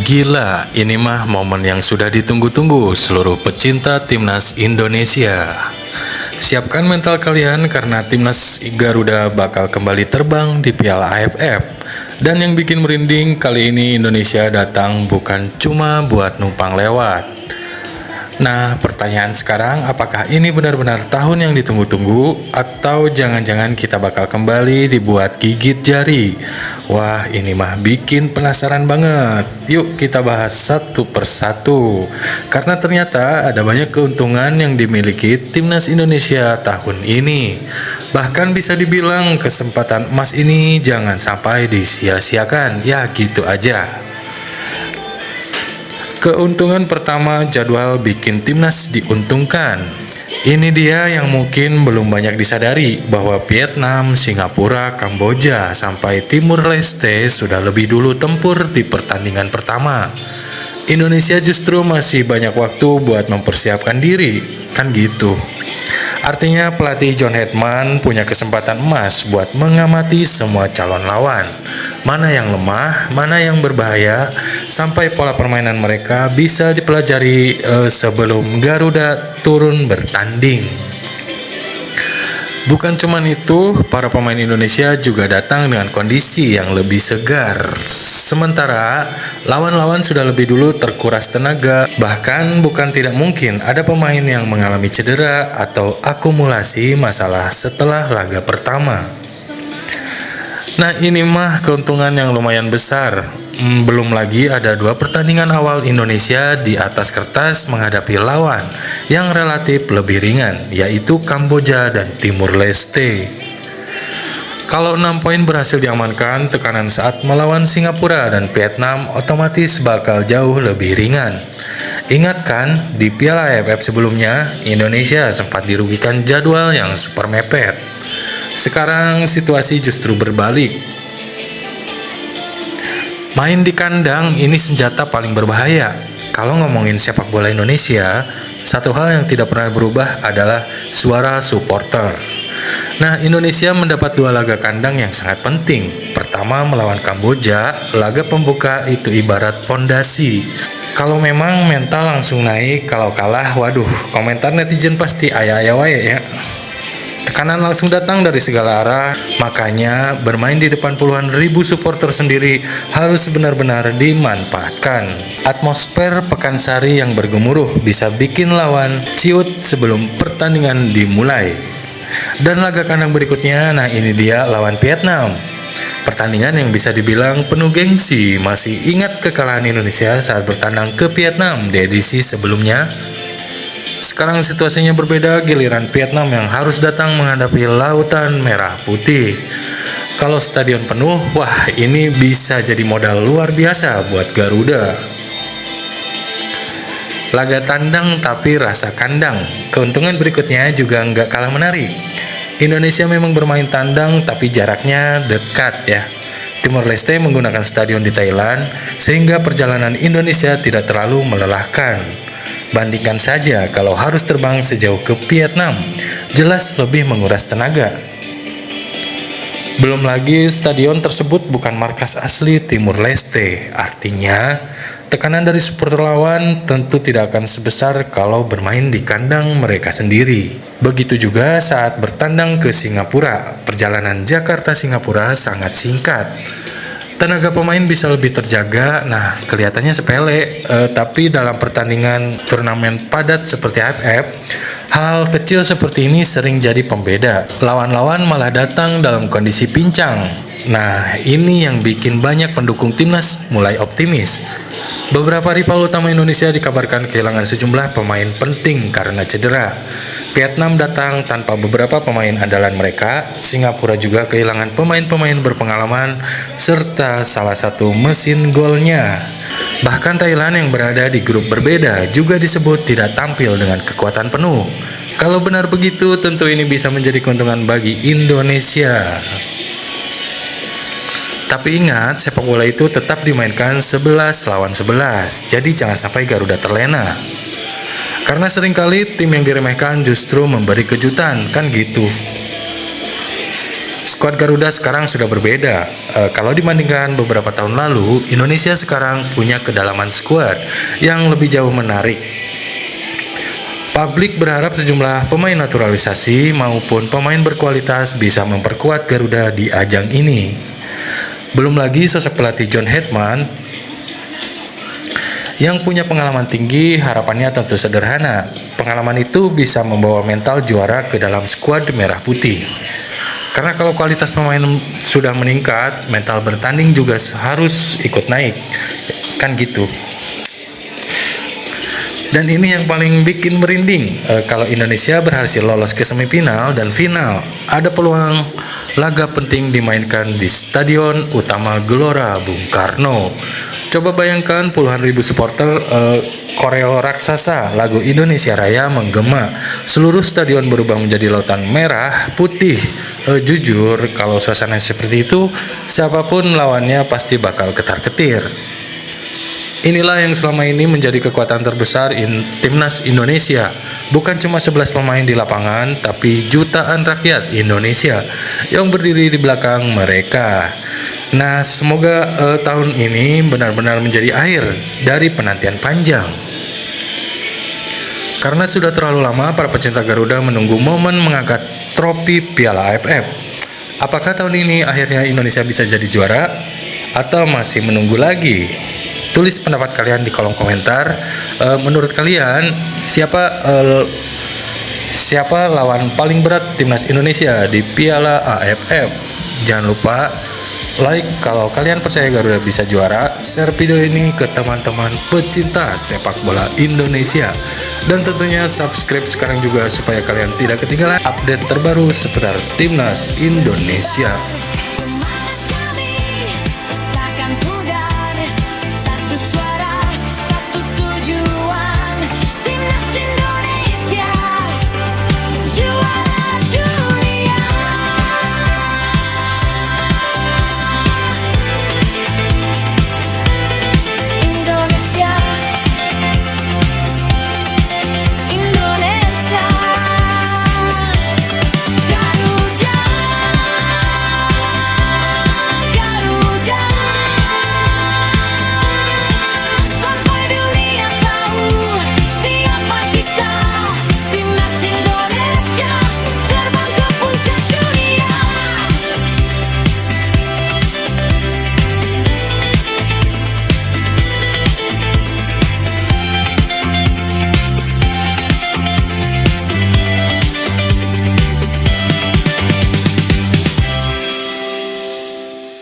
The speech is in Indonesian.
Gila, ini mah momen yang sudah ditunggu-tunggu seluruh pecinta timnas Indonesia. Siapkan mental kalian karena timnas Garuda bakal kembali terbang di Piala AFF. Dan yang bikin merinding, kali ini Indonesia datang bukan cuma buat numpang lewat. Nah, pertanyaan sekarang, apakah ini benar-benar tahun yang ditunggu-tunggu atau jangan-jangan kita bakal kembali dibuat gigit jari? Wah, ini mah bikin penasaran banget. Yuk kita bahas satu persatu. Karena ternyata ada banyak keuntungan yang dimiliki timnas Indonesia tahun ini. Bahkan bisa dibilang kesempatan emas ini jangan sampai disia-siakan. Ya gitu aja. Keuntungan pertama, jadwal bikin timnas diuntungkan. Ini dia yang mungkin belum banyak disadari, bahwa Vietnam, Singapura, Kamboja, sampai Timur Leste sudah lebih dulu tempur di pertandingan pertama. Indonesia justru masih banyak waktu buat mempersiapkan diri, kan gitu. Artinya pelatih John Hedman punya kesempatan emas buat mengamati semua calon lawan. Mana yang lemah, mana yang berbahaya, sampai pola permainan mereka bisa dipelajari sebelum Garuda turun bertanding. Bukan cuma itu, para pemain Indonesia juga datang dengan kondisi yang lebih segar. Sementara lawan-lawan sudah lebih dulu terkuras tenaga, bahkan bukan tidak mungkin ada pemain yang mengalami cedera atau akumulasi masalah setelah laga pertama. Nah, ini mah keuntungan yang lumayan besar. Belum lagi ada 2 pertandingan awal Indonesia di atas kertas menghadapi lawan yang relatif lebih ringan, yaitu Kamboja dan Timur Leste. Kalau 6 poin berhasil diamankan, tekanan saat melawan Singapura dan Vietnam otomatis bakal jauh lebih ringan. Ingat kan, di Piala AFF sebelumnya, Indonesia sempat dirugikan jadwal yang super mepet. Sekarang situasi justru berbalik. Main di kandang ini senjata paling berbahaya. Kalau ngomongin sepak bola Indonesia, satu hal yang tidak pernah berubah adalah suara supporter. Nah, Indonesia mendapat 2 laga kandang yang sangat penting. Pertama melawan Kamboja, laga pembuka itu ibarat pondasi. Kalau memang mental langsung naik, kalau kalah, waduh, komentar netizen pasti aya-aya wae ya. Tekanan langsung datang dari segala arah, makanya bermain di depan puluhan ribu supporter sendiri harus benar-benar dimanfaatkan. Atmosfer Pekansari yang bergemuruh bisa bikin lawan ciut sebelum pertandingan dimulai. Dan laga kandang berikutnya, nah ini dia lawan Vietnam. Pertandingan yang bisa dibilang penuh gengsi. Masih ingat kekalahan Indonesia saat bertandang ke Vietnam di edisi sebelumnya? Sekarang situasinya berbeda, giliran Vietnam yang harus datang menghadapi lautan merah putih. Kalau stadion penuh, wah ini bisa jadi modal luar biasa buat Garuda. Laga tandang tapi rasa kandang. Keuntungan berikutnya juga nggak kalah menarik. Indonesia memang bermain tandang tapi jaraknya dekat ya. Timor Leste menggunakan stadion di Thailand sehingga perjalanan Indonesia tidak terlalu melelahkan. Bandingkan saja kalau harus terbang sejauh ke Vietnam, jelas lebih menguras tenaga. Belum lagi stadion tersebut bukan markas asli Timur Leste, artinya tekanan dari supporter lawan tentu tidak akan sebesar kalau bermain di kandang mereka sendiri. Begitu juga saat bertandang ke Singapura, perjalanan Jakarta-Singapura sangat singkat. Tenaga pemain bisa lebih terjaga. Nah, kelihatannya sepele, tapi dalam pertandingan turnamen padat seperti AFF, hal-hal kecil seperti ini sering jadi pembeda. Lawan-lawan malah datang dalam kondisi pincang. Nah, ini yang bikin banyak pendukung timnas mulai optimis. Beberapa rival utama Indonesia dikabarkan kehilangan sejumlah pemain penting karena cedera. Vietnam datang tanpa beberapa pemain andalan mereka, Singapura juga kehilangan pemain-pemain berpengalaman, serta salah satu mesin golnya. Bahkan Thailand yang berada di grup berbeda juga disebut tidak tampil dengan kekuatan penuh. Kalau benar begitu, tentu ini bisa menjadi keuntungan bagi Indonesia. Tapi ingat, sepak bola itu tetap dimainkan 11 lawan 11, jadi jangan sampai Garuda terlena. Karena seringkali tim yang diremehkan justru memberi kejutan, kan gitu. skuad Garuda sekarang sudah berbeda. Kalau dibandingkan beberapa tahun lalu, Indonesia sekarang punya kedalaman skuad yang lebih jauh menarik. Publik berharap sejumlah pemain naturalisasi maupun pemain berkualitas bisa memperkuat Garuda di ajang ini. Belum lagi sosok pelatih John Hetman yang punya pengalaman tinggi, harapannya tentu sederhana. Pengalaman itu bisa membawa mental juara ke dalam skuad merah putih. Karena kalau kualitas pemain sudah meningkat, mental bertanding juga harus ikut naik. Kan gitu. Dan ini yang paling bikin merinding. Kalau Indonesia berhasil lolos ke semifinal dan final, ada peluang laga penting dimainkan di Stadion Utama Gelora Bung Karno. Coba bayangkan puluhan ribu supporter koreo raksasa lagu Indonesia Raya menggema. Seluruh stadion berubah menjadi lautan merah putih. Jujur, kalau suasana seperti itu, siapapun lawannya pasti bakal ketar-ketir. Inilah yang selama ini menjadi kekuatan terbesar timnas Indonesia. Bukan cuma 11 pemain di lapangan, tapi jutaan rakyat Indonesia yang berdiri di belakang mereka. Nah, semoga tahun ini benar-benar menjadi akhir dari penantian panjang. Karena sudah terlalu lama para pecinta Garuda menunggu momen mengangkat trofi Piala AFF. Apakah tahun ini akhirnya Indonesia bisa jadi juara? Atau masih menunggu lagi? Tulis pendapat kalian di kolom komentar. Menurut kalian siapa lawan paling berat timnas Indonesia di Piala AFF? Jangan lupa like kalau kalian percaya Garuda bisa juara, share video ini ke teman-teman pecinta sepak bola Indonesia, dan tentunya subscribe sekarang juga supaya kalian tidak ketinggalan update terbaru seputar timnas Indonesia.